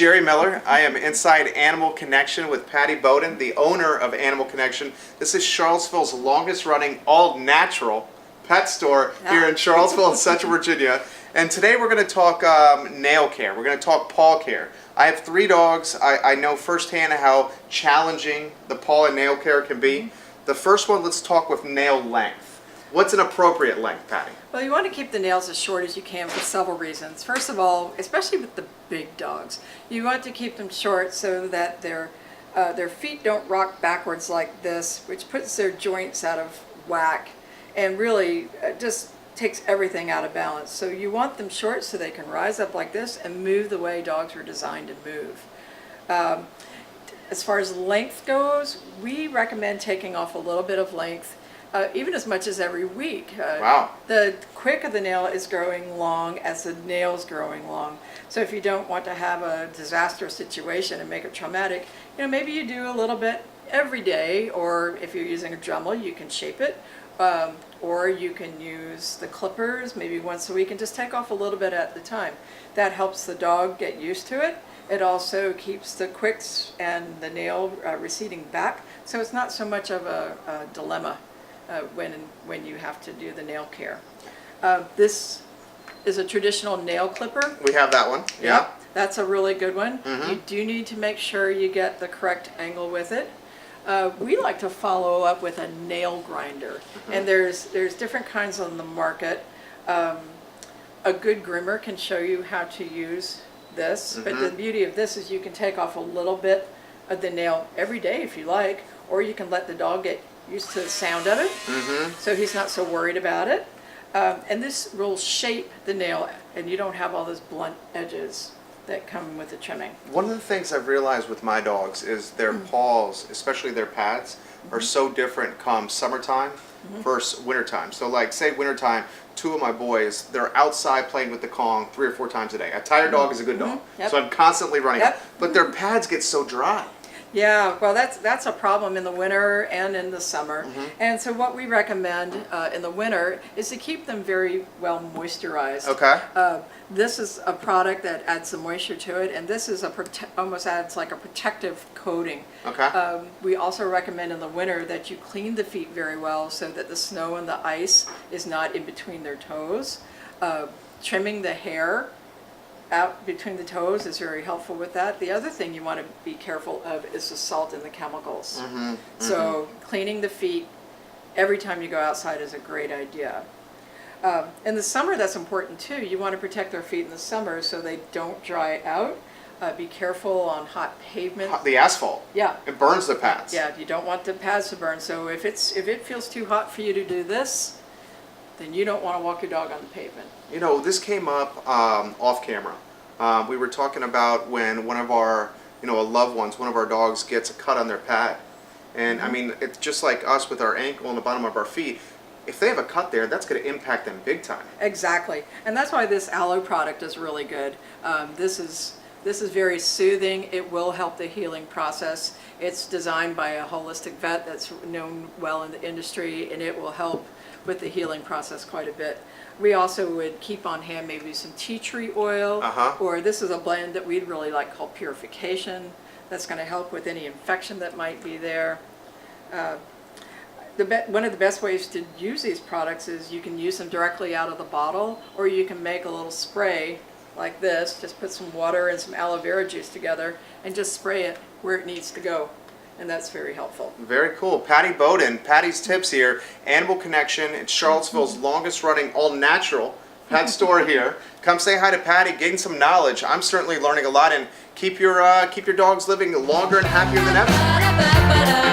Jerry Miller. I am inside Animal Connection with Pattie Boden, the owner of Animal Connection. This is Charlottesville's longest running all-natural pet store here in Charlottesville in Central Virginia. And today we're going to talk nail care. We're going to talk paw care. I have 3 dogs. I know firsthand how challenging the paw and nail care can be. The first one, let's talk with nail length. What's an appropriate length, Pattie? Well, you want to keep the nails as short as you can for several reasons. First of all, especially with the big dogs, you want to keep them short so that their feet don't rock backwards like this, which puts their joints out of whack and really just takes everything out of balance. So you want them short so they can rise up like this and move the way dogs were designed to move. As far as length goes, we recommend taking off a little bit of length, even as much as every week. Wow. The quick the nail is growing long as the nail's growing long. So if you don't want to have a disastrous situation and make it traumatic, maybe you do a little bit every day, or if you're using a Dremel, you can shape it. Or you can use the clippers maybe once a week and just take off a little bit at the time. That helps the dog get used to it. It also keeps the quicks and the nail receding back, so it's not so much of a dilemma when you have to do the nail care. This is a traditional nail clipper. We have that one. Yeah. That's a really good one. You do need to make sure you get the correct angle with it. We like to follow up with a nail grinder, and there's different kinds on the market. A good groomer can show you how to use this, but the beauty of this is you can take off a little bit of the nail every day if you like, or you can let the dog get used to the sound of it, so he's not so worried about it. And this will shape the nail, and you don't have all those blunt edges that come with the trimming. One of the things I've realized with my dogs is their paws, especially their pads, are so different come summertime versus wintertime. So like say wintertime, 2 of my boys, they're outside playing with the Kong 3 or 4 times a day. A tired dog is a good dog. So I'm constantly running. But their pads get so dry. Yeah, well that's a problem in the winter and in the summer. And so what we recommend in the winter is to keep them very well moisturized. Okay. This is a product that adds some moisture to it, and this is almost adds like a protective coating. Okay. We also recommend in the winter that you clean the feet very well so that the snow and the ice is not in between their toes. Trimming the hair out between the toes is very helpful with that. The other thing you want to be careful of is the salt and the chemicals. So cleaning the feet every time you go outside is a great idea. In the summer, that's important too. You want to protect their feet in the summer so they don't dry out. Be careful on hot pavement. The asphalt. Yeah. It burns the pads. Yeah, you don't want the pads to burn. So if it feels too hot for you to do this, then you don't want to walk your dog on the pavement. This came up off camera. We were talking about when one of our, a loved ones, one of our dogs gets a cut on their pad. And I mean, it's just like us with our ankle and the bottom of our feet. If they have a cut there, that's going to impact them big time. Exactly. And that's why this aloe product is really good. This is very soothing. It will help the healing process. It's designed by a holistic vet that's known well in the industry, and it will help with the healing process quite a bit. We also would keep on hand maybe some tea tree oil, or this is a blend that we'd really like called Purification. That's going to help with any infection that might be there. One of the best ways to use these products is you can use them directly out of the bottle, or you can make a little spray like this. Just put some water and some aloe vera juice together and just spray it where it needs to go. And that's very helpful. Very cool. Pattie Boden, Pattie's Tips here. Animal Connection. It's Charlottesville's longest running all-natural pet store here. Come say hi to Pattie, gain some knowledge. I'm certainly learning a lot, and keep your dogs living longer and happier than ever.